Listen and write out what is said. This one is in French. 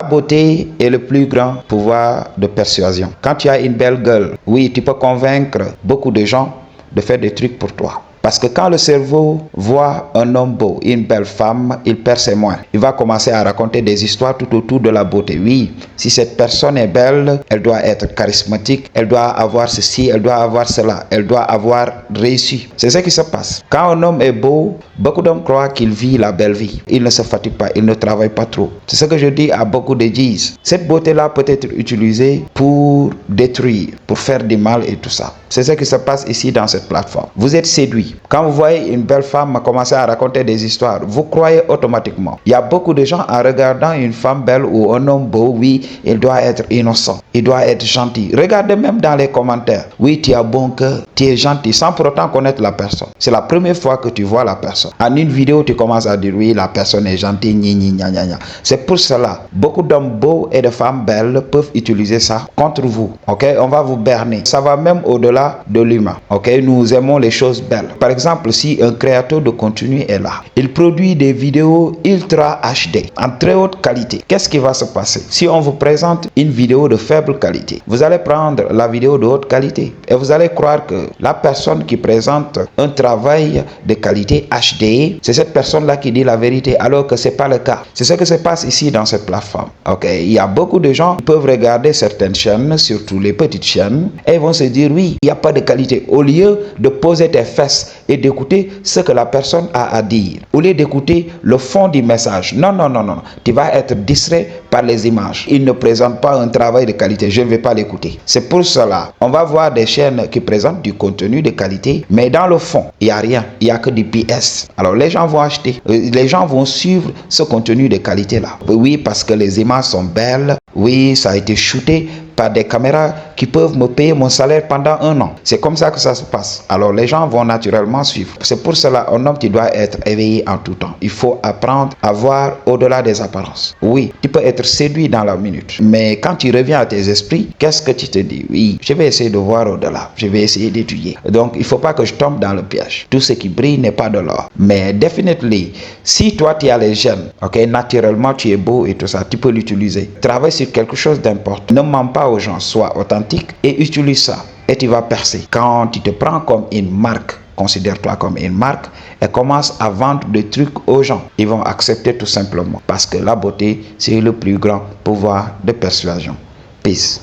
La beauté est le plus grand pouvoir de persuasion. Quand tu as une belle gueule, oui, tu peux convaincre beaucoup de gens de faire des trucs pour toi. Parce que quand le cerveau voit un homme beau, une belle femme, il perd ses moyens. Il va commencer à raconter des histoires tout autour de la beauté. Oui, si cette personne est belle, elle doit être charismatique, elle doit avoir ceci, elle doit avoir cela, elle doit avoir réussi. C'est ce qui se passe. Quand un homme est beau, beaucoup d'hommes croient qu'il vit la belle vie. Il ne se fatigue pas, il ne travaille pas trop. C'est ce que je dis à beaucoup de G's. Cette beauté-là peut être utilisée pour détruire, pour faire du mal et tout ça. C'est ce qui se passe ici dans cette plateforme. Vous êtes séduit. Quand vous voyez une belle femme commencer à raconter des histoires, vous croyez automatiquement. Il y a beaucoup de gens en regardant une femme belle ou un homme beau, oui, il doit être innocent, il doit être gentil. Regardez même dans les commentaires. Oui, tu as bon cœur, tu es gentil, sans pour autant connaître la personne. C'est la première fois que tu vois la personne. En une vidéo, tu commences à dire oui, la personne est gentille, gna. C'est pour cela, beaucoup d'hommes beaux et de femmes belles peuvent utiliser ça contre vous. Ok, on va vous berner. Ça va même au-delà de l'humain. Ok, nous aimons les choses belles. Par exemple, si un créateur de contenu est là, il produit des vidéos ultra HD en très haute qualité. Qu'est-ce qui va se passer? Si on vous présente une vidéo de faible qualité, vous allez prendre la vidéo de haute qualité et vous allez croire que la personne qui présente un travail de qualité HD, c'est cette personne-là qui dit la vérité, alors que c'est pas le cas. C'est ce qui se passe ici dans cette plateforme. Ok, il y a beaucoup de gens qui peuvent regarder certaines chaînes, surtout les petites chaînes, et ils vont se dire oui, il n'y a pas de qualité. Au lieu de poser tes fesses et d'écouter ce que la personne a à dire, au lieu d'écouter le fond du message, non, tu vas être distrait par les images. Il ne présente pas un travail de qualité, je ne vais pas l'écouter. C'est pour cela, on va voir des chaînes qui présentent du contenu de qualité, mais dans le fond, il n'y a rien, il n'y a que du PS. Alors les gens vont acheter, les gens vont suivre ce contenu de qualité-là. Oui, parce que les images sont belles, oui, ça a été shooté par des caméras qui peuvent me payer mon salaire pendant 1 an. C'est comme ça que ça se passe. Alors les gens vont naturellement suivre. C'est pour cela, un homme, tu dois être éveillé en tout temps. Il faut apprendre à voir au-delà des apparences. Oui, tu peux être séduit dans la minute. Mais quand tu reviens à tes esprits, qu'est-ce que tu te dis? Oui, je vais essayer de voir au-delà. Je vais essayer d'étudier. Donc, il ne faut pas que je tombe dans le piège. Tout ce qui brille n'est pas de l'or. Mais definitely, si toi, tu as les gènes, ok, naturellement, tu es beau et tout ça, tu peux l'utiliser. Travaille sur quelque chose d'important. Ne mens pas aux gens, sois authentique et utilise ça et tu vas percer. Quand tu te prends comme une marque, considère-toi comme une marque et commence à vendre des trucs aux gens. Ils vont accepter tout simplement parce que la beauté, c'est le plus grand pouvoir de persuasion. Peace.